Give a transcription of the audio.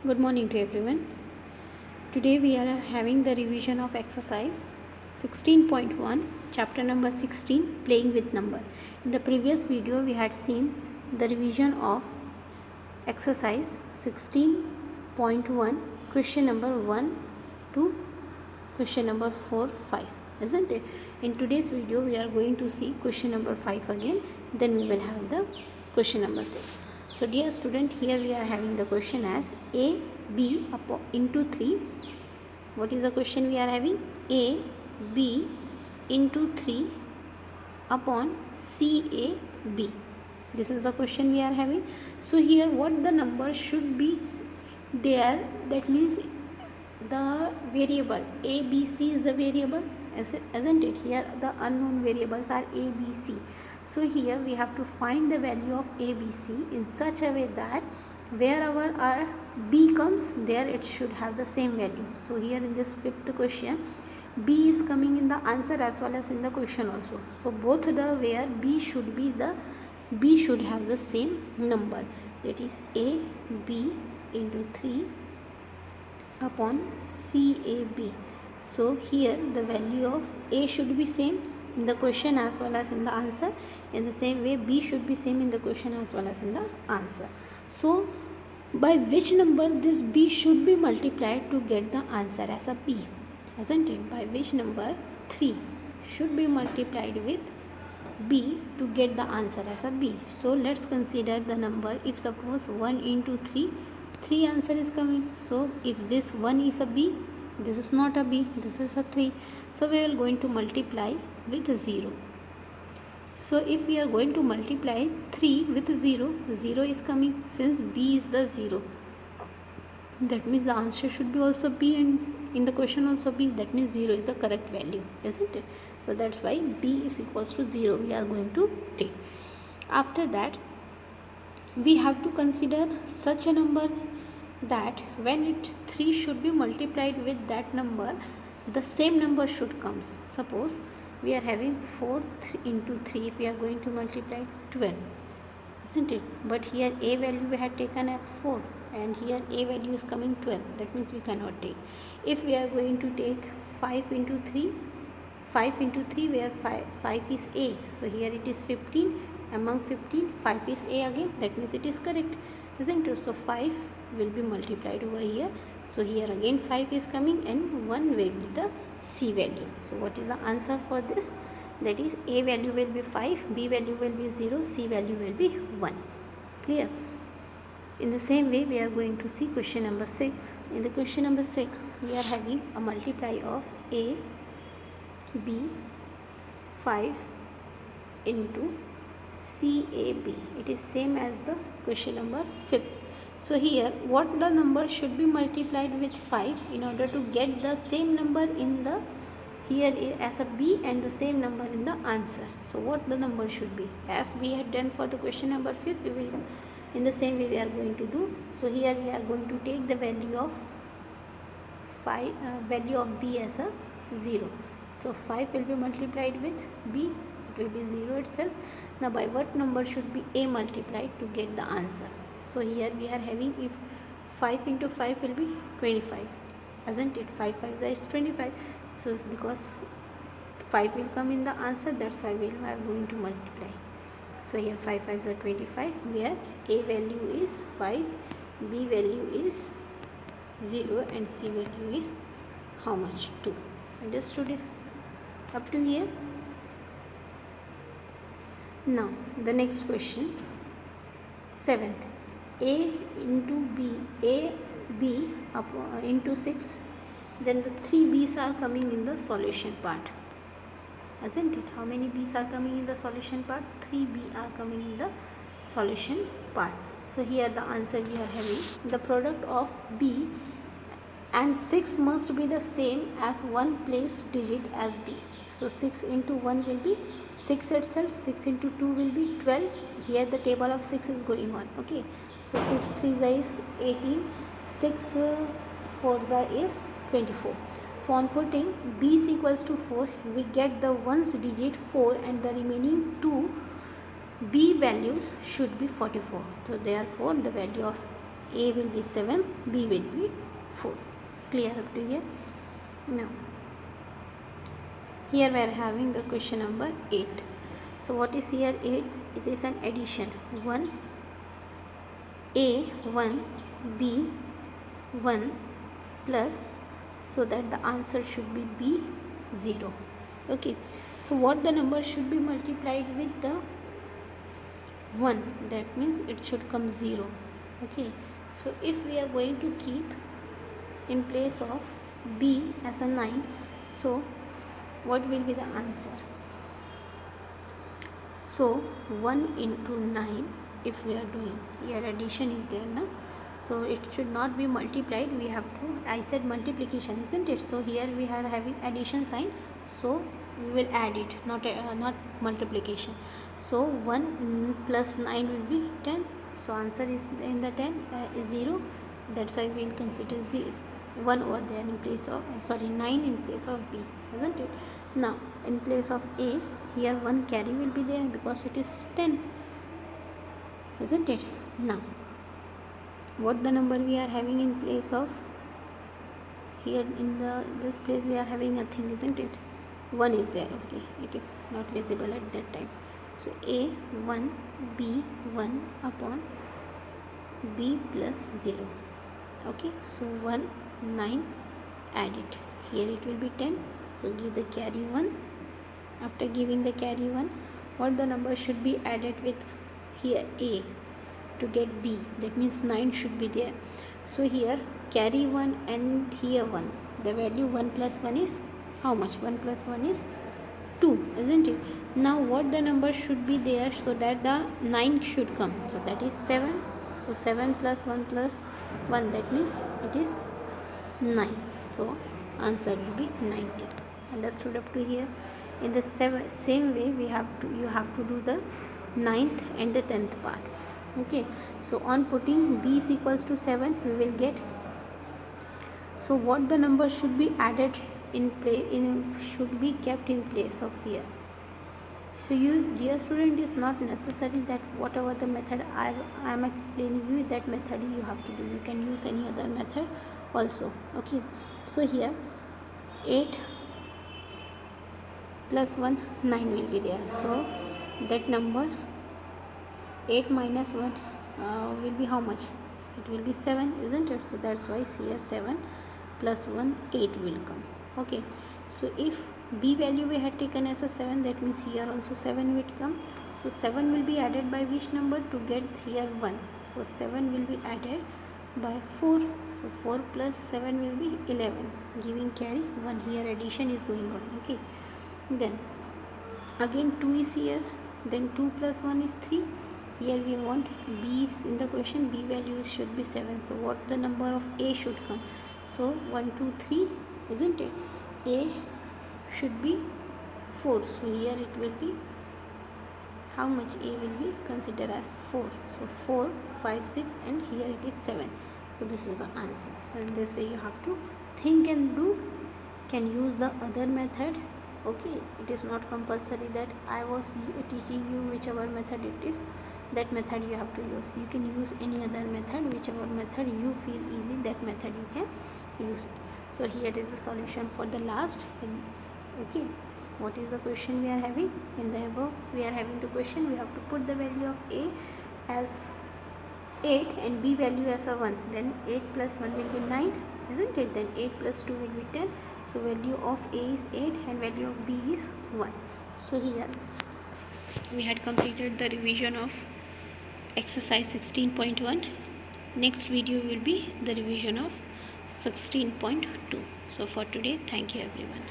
Good morning to everyone. Today we are having the revision of exercise 16.1, chapter number 16, playing with number. In the previous video we had seen the revision of exercise 16.1, question number 1 to question number 4, 5, isn't it? In today's video we are going to see question number 5 again, then we will have the question number 6. So dear student, here we are having the question as a b into 3. What is the question we are having? A b into 3 upon c a b. This is the question we are having. So here what the number should be there, that means the variable a b c is the variable, isn't it? Here the unknown variables are a b c. So here we have to find the value of a b c in such a way that wherever our b comes, there it should have the same value. So here in this fifth question, b is coming in the answer as well as in the question also. So both the where b should have the same number, that is a b into 3 upon CAB. So here the value of A should be same in the question as well as in the answer. In the same way B should be same in the question as well as in the answer. So by which number this B should be multiplied to get the answer as a B, isn't it? By which number 3 should be multiplied with B to get the answer as a B. So let's consider the number. If suppose 1 into 3 answer is coming. So if this 1 is a B, this is not a B, this is a 3. So we are going to multiply with 0. So if we are going to multiply 3 with 0, 0 is coming. Since B is the 0, that means the answer should be also B, and in the question also B. That means 0 is the correct value, isn't it? So that's why B is equals to 0 we are going to take. After that we have to consider such a number that when 3 should be multiplied with that number, the same number should come. Suppose we are having 4 into 3, if we are going to multiply 12, isn't it? But here a value we had taken as 4 and here a value is coming 12, that means we cannot take. If we are going to take 5 into 3 where 5 is a, so here it is 15. Among 15, 5 is a again, that means it is correct, isn't it? So 5 will be multiplied over here. So here again 5 is coming and 1 will be the C value. So what is the answer for this? That is A value will be 5, B value will be 0, C value will be 1. Clear? In the same way we are going to see question number 6. In the question number 6 we are having a multiply of A, B, 5 into CAB. It is same as the question number 5. So here what the number should be multiplied with 5 in order to get the same number in the here as a B and the same number in the answer. So what the number should be, as we had done for the question number 5, we will in the same way we are going to do. So here we are going to take the value of 5 value of B as a 0. So 5 will be multiplied with B, it will be 0 itself. Now by what number should be A multiplied to get the answer? So here we are having, if 5 into 5 will be 25, isn't it? 5 5 is 25. So because 5 will come in the answer, that's why we are going to multiply. So here 5 5 are 25, where A value is 5, B value is 0 and C value is how much? 2. Understood up to here? Now the next question, 7th. A into B, A B into 6, then the 3 B's are coming in the solution part, isn't it? How many B's are coming in the solution part? 3 B are coming in the solution part. So here the answer we are having, the product of B and 6 must be the same as one place digit as B. So 6 into 1 will be 6 itself, 6 into 2 will be 12. Here the table of 6 is going on, okay. So 6 3 is 18, 6 4 is 24. So on putting B is equals to 4, we get the ones digit 4 and the remaining 2 B values should be 44. So therefore the value of A will be 7, B will be 4. Clear up to here? Now here we are having the question number 8. So what is here 8? It is an addition. 1 A 1 B 1 plus, so that the answer should be B 0. Okay, so what the number should be multiplied with the 1, that means it should come 0. Okay, so if we are going to keep in place of B as a 9, so what will be the answer? So 1 into 9, if we are doing here addition is there now, so it should not be multiplied, we have to, I said multiplication, isn't it? So here we are having addition sign, so we will add it, not multiplication. So 1 plus 9 will be 10, so answer is in the 10 is 0, that's why we will consider 1 over there in place of 9 in place of B, isn't it? Now in place of A, here 1 carry will be there because it is 10, isn't it? Now what the number we are having in place of, here in this place we are having nothing, isn't it? 1 is there. Okay, it is not visible at that time. So A 1 B 1 upon B plus 0. Okay, so 1 9, add it, here it will be 10, so give the carry 1. After giving the carry 1, what the number should be added with here A to get B, that means 9 should be there. So here carry 1 and here 1, the value 1 plus 1 is how much? 1 plus 1 is 2, isn't it? Now what the number should be there so that the 9 should come, so that is 7. So 7 plus 1 plus 1, that means it is 9, so answer will be 90. Understood up to here? In the same way you have to do the 9th and the 10th part. Okay, so on putting B is equals to 7, we will get, so what the number should be added should be kept in place of here. So you, dear student, is not necessary that whatever the method I am explaining you, that method you have to do, you can use any other method also. Okay, so here 8 plus 1 9 will be there, so that number 8 minus 1 will be how much? It will be 7, isn't it? So that's why here 7 plus 1 8 will come. Okay, so if B value we had taken as a 7, that means here also 7 will come. So 7 will be added by which number to get here 1? So 7 will be added by 4. So 4 plus 7 will be 11, giving carry 1. Here addition is going on. Okay, then again 2 is here, then 2 plus 1 is 3. Here we want B is in the question, B value should be 7. So what the number of A should come? So 1 2 3, isn't it? A should be 4. So here it will be how much? A will be considered as 4. So 4 5 6 and here it is 7. So this is the answer. So in this way you have to think and do, can use the other method. Okay, it is not compulsory that I was teaching you whichever method it is, that method you have to use. You can use any other method, whichever method you feel easy, that method you can use. So here is the solution for the last. Okay, what is the question we are having? In the above we are having the question, we have to put the value of A as 8 and B value as a 1, then 8 plus 1 will be 9, isn't it? Then 8 plus 2 will be 10. So value of A is 8 and value of B is 1. So here we had completed the revision of exercise 16.1. Next video will be the revision of 16.2. So for today, thank you everyone.